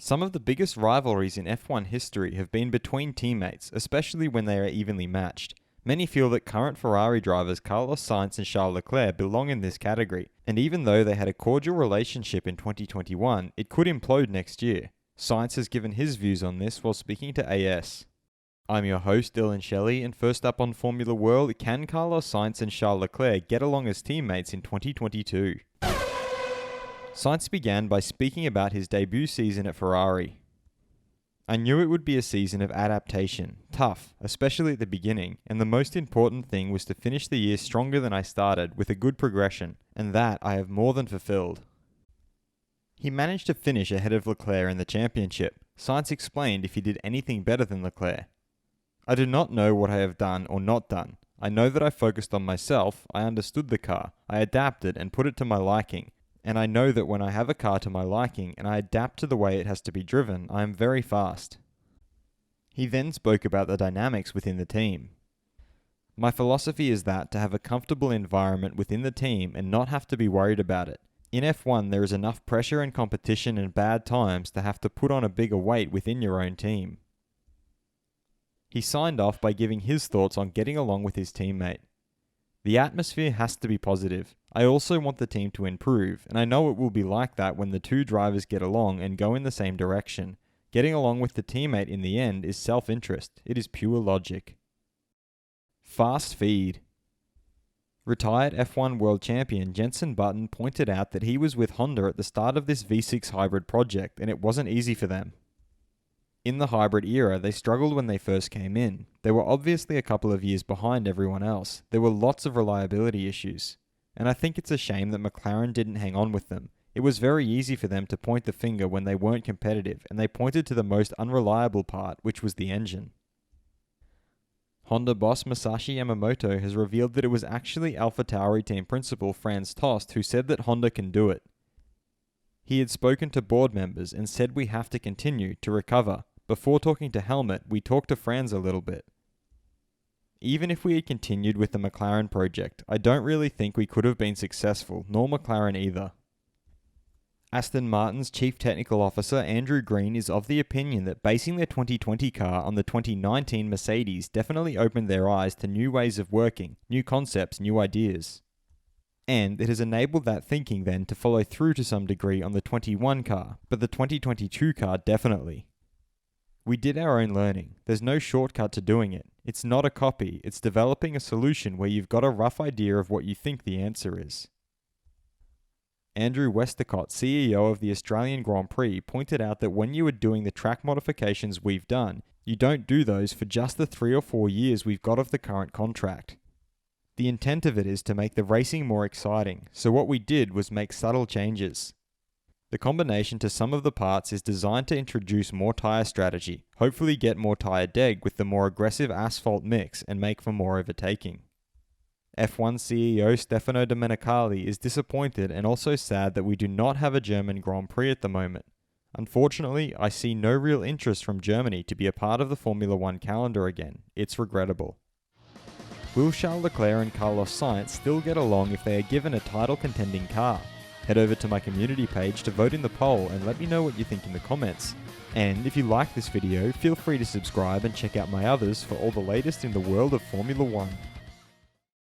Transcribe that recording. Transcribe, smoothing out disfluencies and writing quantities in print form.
Some of the biggest rivalries in F1 history have been between teammates, especially when they are evenly matched. Many feel that current Ferrari drivers Carlos Sainz and Charles Leclerc belong in this category, and even though they had a cordial relationship in 2021, it could implode next year. Sainz has given his views on this while speaking to AS. I'm your host, Dillon Shelley, and first up on Formula World, can Carlos Sainz and Charles Leclerc get along as teammates in 2022? Sainz began by speaking about his debut season at Ferrari. I knew it would be a season of adaptation, tough, especially at the beginning, and the most important thing was to finish the year stronger than I started, with a good progression, and that I have more than fulfilled. He managed to finish ahead of Leclerc in the championship. Sainz explained if he did anything better than Leclerc. I do not know what I have done or not done. I know that I focused on myself, I understood the car, I adapted and put it to my liking. And I know that when I have a car to my liking and I adapt to the way it has to be driven, I am very fast. He then spoke about the dynamics within the team. My philosophy is that to have a comfortable environment within the team and not have to be worried about it. In F1 there is enough pressure and competition and bad times to have to put on a bigger weight within your own team. He signed off by giving his thoughts on getting along with his teammate. The atmosphere has to be positive. I also want the team to improve, and I know it will be like that when the two drivers get along and go in the same direction. Getting along with the teammate in the end is self-interest. It is pure logic. Fast feed. Retired F1 world champion Jenson Button pointed out that he was with Honda at the start of this V6 hybrid project, and it wasn't easy for them. In the hybrid era, they struggled when they first came in. They were obviously a couple of years behind everyone else. There were lots of reliability issues. And I think it's a shame that McLaren didn't hang on with them. It was very easy for them to point the finger when they weren't competitive, and they pointed to the most unreliable part, which was the engine. Honda boss Masashi Yamamoto has revealed that it was actually AlphaTauri team principal Franz Tost who said that Honda can do it. He had spoken to board members and said we have to continue to recover. Before talking to Helmut, we talked to Franz a little bit. Even if we had continued with the McLaren project, I don't really think we could have been successful, nor McLaren either. Aston Martin's Chief Technical Officer Andrew Green is of the opinion that basing their 2020 car on the 2019 Mercedes definitely opened their eyes to new ways of working, new concepts, new ideas. And it has enabled that thinking then to follow through to some degree on the 21 car, but the 2022 car definitely. We did our own learning. There's no shortcut to doing it. It's not a copy. It's developing a solution where you've got a rough idea of what you think the answer is. Andrew Westacott, CEO of the Australian Grand Prix, pointed out that when you are doing the track modifications we've done, you don't do those for just the 3 or 4 years we've got of the current contract. The intent of it is to make the racing more exciting, so what we did was make subtle changes. The combination to some of the parts is designed to introduce more tyre strategy, hopefully get more tyre deg with the more aggressive asphalt mix and make for more overtaking. F1 CEO Stefano Domenicali is disappointed and also sad that we do not have a German Grand Prix at the moment. Unfortunately, I see no real interest from Germany to be a part of the Formula 1 calendar again. It's regrettable. Will Charles Leclerc and Carlos Sainz still get along if they are given a title contending car? Head over to my community page to vote in the poll and let me know what you think in the comments. And if you like this video, feel free to subscribe and check out my others for all the latest in the world of Formula 1.